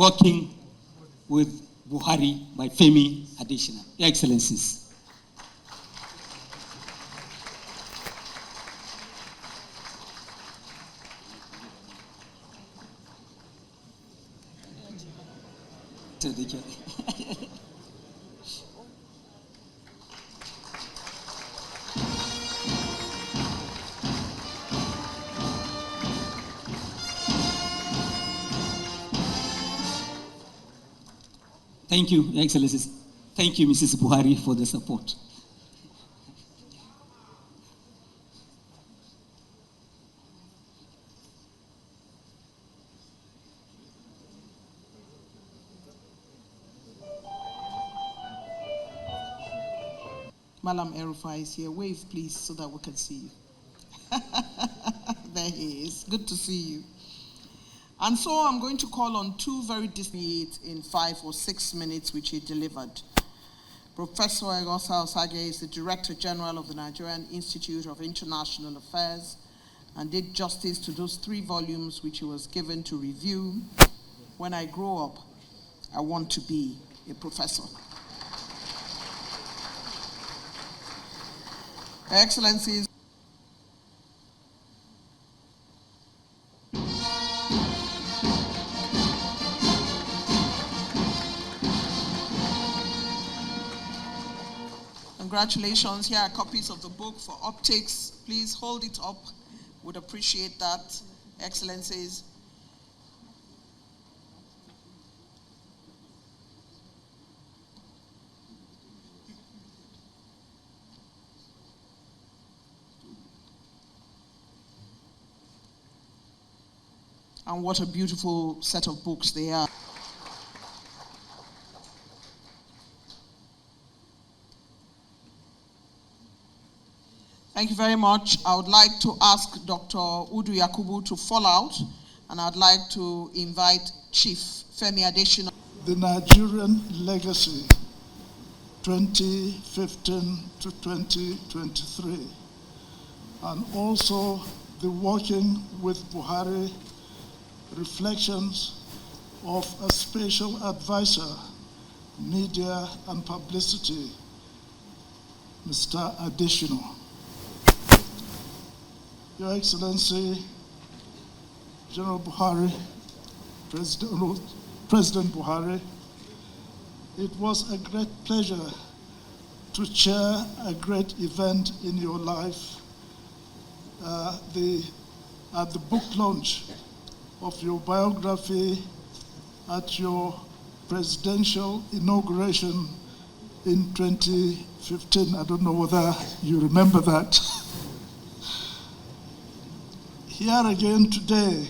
working with Buhari by Femi Adesina. Your Excellencies. Thank you, Your Excellencies. Thank you, Mrs. Buhari, for the support. Malam Erufai is here. Wave, please, so that we can see you. There he is. Good to see you. And so I'm going to call on two very distinguished in 5 or 6 minutes, which he delivered. Professor Egosa Osage is the Director General of the Nigerian Institute of International Affairs and did justice to those 3 volumes which he was given to review. When I grow up, I want to be a professor. Your Excellencies, congratulations. Here are copies of the book for optics. Please hold it up. Would appreciate that, Excellencies. And what a beautiful set of books they are. Thank you very much. I would like to ask Dr. Udu Yakubu to fall out, and I'd like to invite Chief Femi Adesina. The Nigerian Legacy, 2015 to 2023, and also the Working with Buhari Reflections of a Special Advisor, Media and Publicity, Mr. Adesina. Your Excellency, General Buhari, President Buhari, it was a great pleasure to chair a great event in your life, at the book launch of your biography at your presidential inauguration in 2015. I don't know whether you remember that. Here again today,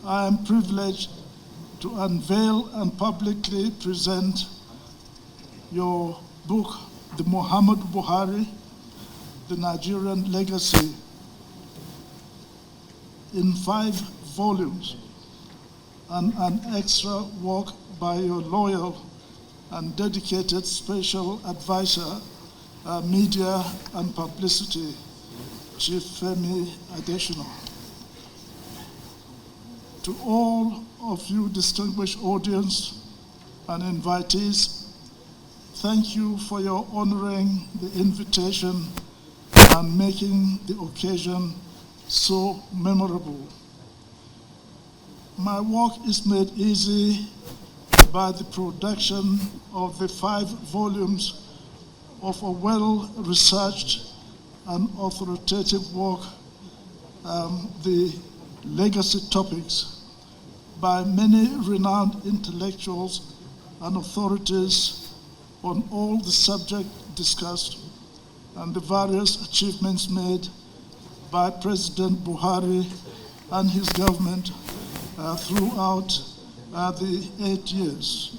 I am privileged to unveil and publicly present your book, The Muhammad Buhari, The Nigerian Legacy, in 5 volumes, and an extra work by your loyal and dedicated Special Advisor, Media and Publicity, Chief Femi Adesina. To all of you distinguished audience and invitees, thank you for your honoring the invitation and making the occasion so memorable. My work is made easy by the production of the 5 volumes of a well-researched and authoritative work, the legacy topics, by many renowned intellectuals and authorities on all the subjects discussed and the various achievements made by President Buhari and his government throughout the 8 years.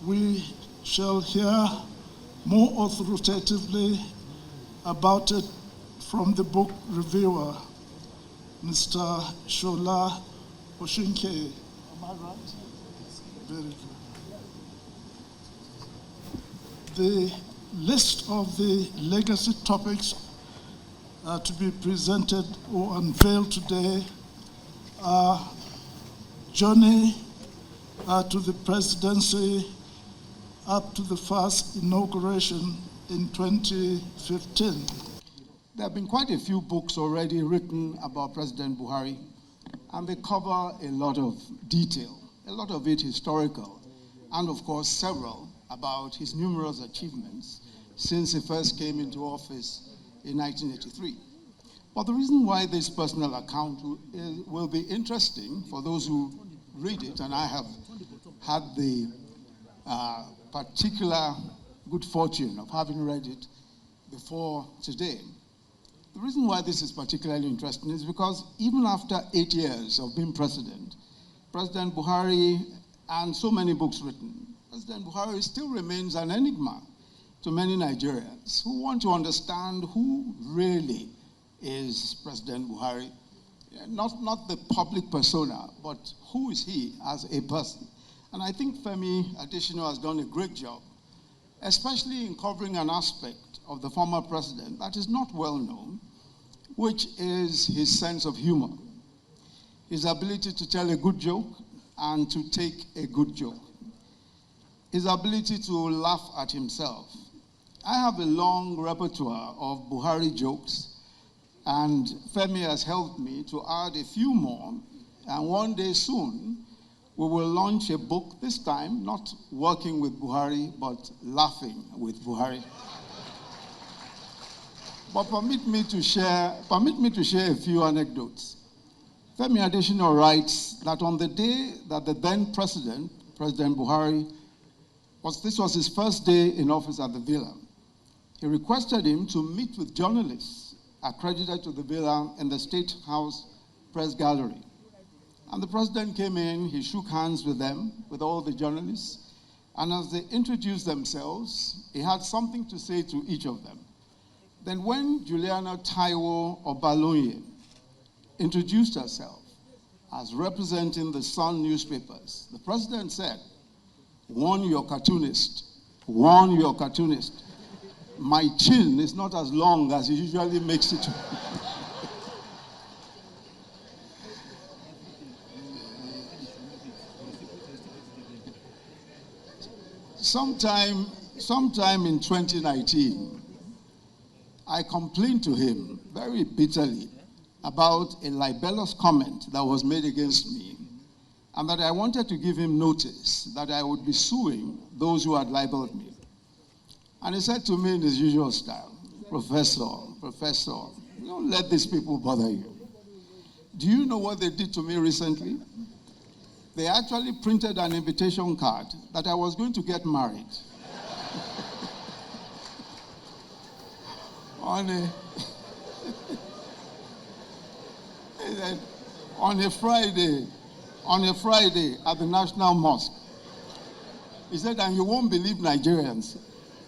We shall hear more authoritatively about it from the book reviewer, Mr. Shola Oshinke. Am I right? Very good. The list of the legacy topics to be presented or unveiled today are journey to the presidency up to the first inauguration in 2015. There have been quite a few books already written about President Buhari, and they cover a lot of detail, a lot of it historical, and of course several about his numerous achievements since he first came into office in 1983. But the reason why this personal account will be interesting for those who read it, and I have had the particular good fortune of having read it before today. The reason why this is particularly interesting is because even after 8 years of being president, President Buhari, and so many books written, President Buhari still remains an enigma to many Nigerians who want to understand who really is President Buhari. Not the public persona, but who is he as a person? And I think Femi Adesina has done a great job, especially in covering an aspect of the former president that is not well known, which is his sense of humor, his ability to tell a good joke and to take a good joke, his ability to laugh at himself. I have a long repertoire of Buhari jokes, and Femi has helped me to add a few more, and one day soon, we will launch a book, this time not working with Buhari, but laughing with Buhari. But permit me to share a few anecdotes. Femi Adesina writes that on the day that the then president, President Buhari, this was his first day in office at the villa, he requested him to meet with journalists accredited to the villa in the State House Press Gallery. And the president came in, he shook hands with them, with all the journalists, and as they introduced themselves, he had something to say to each of them. Then when Juliana Taiwo Obalonye introduced herself as representing the Sun newspapers, the president said, "Warn your cartoonist, warn your cartoonist. My chin is not as long as he usually makes it." Sometime in 2019, I complained to him very bitterly about a libelous comment that was made against me, and that I wanted to give him notice that I would be suing those who had libeled me. And he said to me in his usual style, Professor, don't let these people bother you. Do you know what they did to me recently? They actually printed an invitation card that I was going to get married. on a Friday at the National Mosque. He said, and you won't believe Nigerians,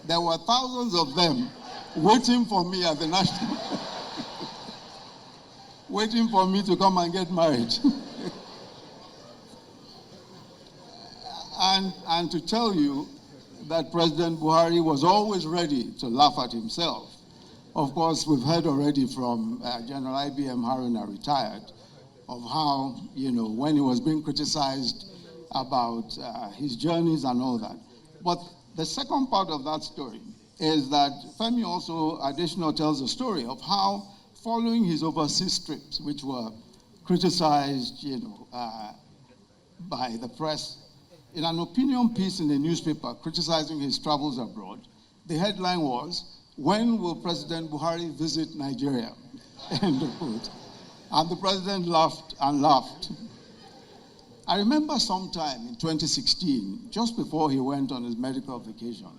there were thousands of them waiting for me at the National waiting for me to come and get married. And to tell you that President Buhari was always ready to laugh at himself. Of course, we've heard already from General IBM Haruna, retired, of how, when he was being criticized about his journeys and all that. But the second part of that story is that Femi also additionally tells a story of how, following his overseas trips, which were criticized, by the press, in an opinion piece in a newspaper criticizing his travels abroad, the headline was, "When will President Buhari visit Nigeria?" End of quote. And the president laughed and laughed. I remember sometime in 2016, just before he went on his medical vacation,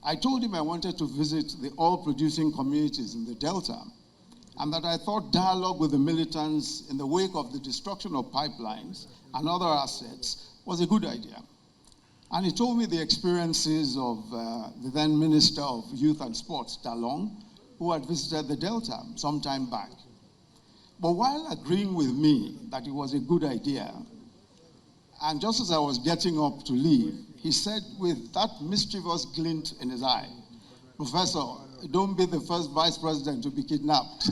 I told him I wanted to visit the oil-producing communities in the Delta, and that I thought dialogue with the militants in the wake of the destruction of pipelines and other assets was a good idea. And he told me the experiences of the then Minister of Youth and Sports, Talon, who had visited the Delta some time back. But while agreeing with me that it was a good idea, and just as I was getting up to leave, he said with that mischievous glint in his eye, "Professor, don't be the first vice president to be kidnapped."